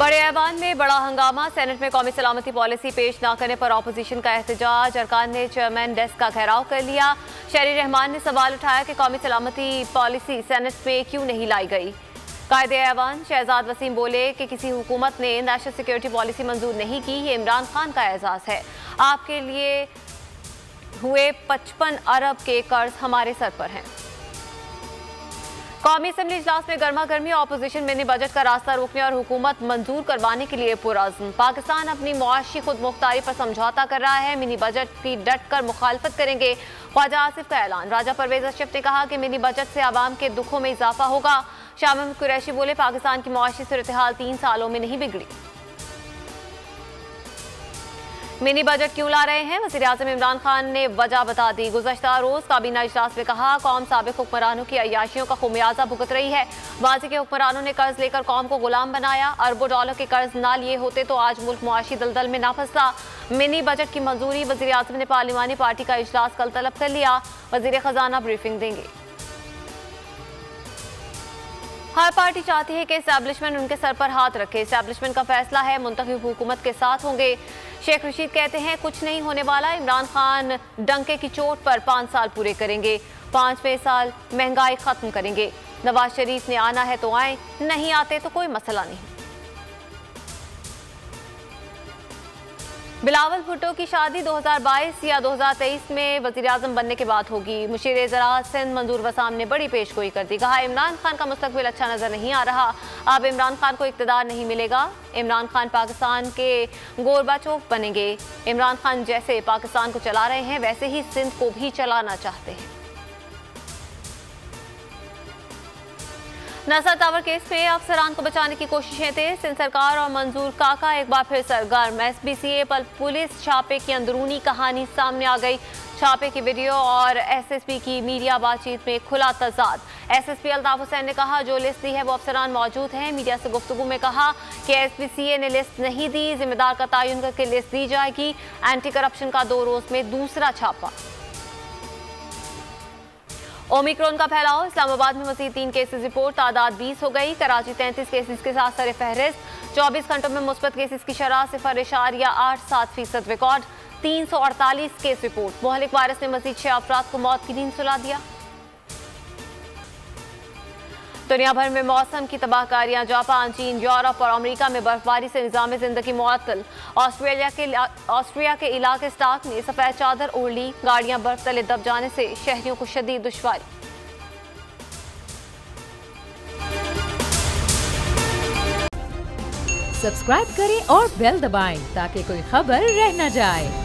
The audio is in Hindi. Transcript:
बड़े ऐवान में बड़ा हंगामा। सेनेट में कौमी सलामती पॉलिसी पेश न करने पर अपोजिशन का एहतजाज। अरकान ने चेयरमैन डेस्क का घेराव कर लिया। शहरी रहमान ने सवाल उठाया कि कौमी सलामती पॉलिसी सेनेट में क्यों नहीं लाई गई। कायदे ऐवान शहजाद वसीम बोले कि किसी हुकूमत ने नेशनल सिक्योरिटी पॉलिसी मंजूर नहीं की, ये इमरान खान का एजाज है। आपके लिए हुए 55 अरब के कर्ज हमारे सर पर हैं। कौमी असम्बली इजलास में गर्मा गर्मी। अपोजिशन मिनी बजट का रास्ता रोकने और हुकूमत मंजूर करवाने के लिए पुरअज़्म। पाकिस्तान अपनी मुआशी खुद मुख्तारी पर समझौता कर रहा है। मिनी बजट की डट कर मुखालफत करेंगे। ख्वाजा आसिफ का ऐलान। राजा परवेज अशरफ ने कहा कि मिनी बजट से आवाम के दुखों में इजाफा होगा। शाह महमूद कुरैशी बोले पाकिस्तान की मुआशी सूरत-ए-हाल 3 सालों में नहीं बिगड़ी। मिनी बजट क्यों ला रहे हैं, वज़ीर-ए-आज़म इमरान खान ने वजह बता दी। गुज़श्ता रोज काबीना इजलास में कहा कौम साबिक हुक्मरानों की अय्याशियों का खुमियाजा भुगत रही है। माजी के हुक्मरानों ने कर्ज लेकर कौम को गुलाम बनाया। अरबों डॉलर के कर्ज ना लिए होते तो आज मुल्क मुआशी दलदल में ना फंसता। मिनी बजट की मंजूरी। वज़ीर-ए-आज़म ने पार्लिमानी पार्टी का इजलास कल तलब कर लिया। वज़ीर खजाना ब्रीफिंग देंगे। हर पार्टी चाहती है कि एस्टैब्लिशमेंट उनके सर पर हाथ रखे। एस्टैब्लिशमेंट का फैसला है, मुंतखब हुकूमत के साथ होंगे। शेख रशीद कहते हैं कुछ नहीं होने वाला। इमरान खान डंके की चोट पर 5 साल पूरे करेंगे। 5वें साल महंगाई खत्म करेंगे। नवाज शरीफ ने आना है तो आए, नहीं आते तो कोई मसला नहीं। बिलावल भुट्टो की शादी 2022 या 2023 में वज़ीर-ए-आज़म बनने के बाद होगी। मुशीर ज़राअत सिंध मंजूर वसाम ने बड़ी पेशगोई कर दी। कहा इमरान खान का मुस्तकबिल अच्छा नजर नहीं आ रहा। अब इमरान खान को इक़्तिदार नहीं मिलेगा। इमरान खान पाकिस्तान के गोरबाचोफ बनेंगे। इमरान खान जैसे पाकिस्तान को चला रहे हैं वैसे ही सिंध को भी चलाना चाहते हैं। नसर टावर केस में अफसरान को बचाने की कोशिशें तेज। सिंध सरकार और मंजूर काका एक बार फिर सरगर्म। SBCA पर पुलिस छापे की अंदरूनी कहानी सामने आ गई। छापे की वीडियो और SSP की मीडिया बातचीत में खुला तजाद। SSP अल्ताफ हुसैन ने कहा जो लिस्ट दी है वो अफसरान मौजूद हैं। मीडिया से गुफ्तगू में कहा कि SBCA ने लिस्ट नहीं दी, जिम्मेदार का तयन करके लिस्ट दी जाएगी। एंटी करप्शन का 2 रोज में दूसरा छापा। ओमिक्रॉन का फैलाव। इस्लामाबाद में मज़ीद 3 केसेस रिपोर्ट, तादाद 20 हो गई। कराची 33 केसेस के साथ सर फहरिस्त। 24 घंटों में मुस्बत केसेस की शरह 0.87% रिकॉर्ड। 348 case report. मोहलिक वायरस ने मज़ीद 6 अफराद को मौत की नींद सुला दिया। दुनिया भर में मौसम की तबाहकारियां। जापान, चीन, यूरोप और अमेरिका में बर्फबारी से निज़ाम ज़िंदगी मुअत्तल। ऑस्ट्रिया के इलाके स्टार्क में सफ़ेद चादर ओढ़ ली। गाड़ियां बर्फ तले दब जाने से शहरियों को शदीद दुश्वारी। सब्सक्राइब करें और बेल दबाएं ताकि कोई खबर रह न जाए।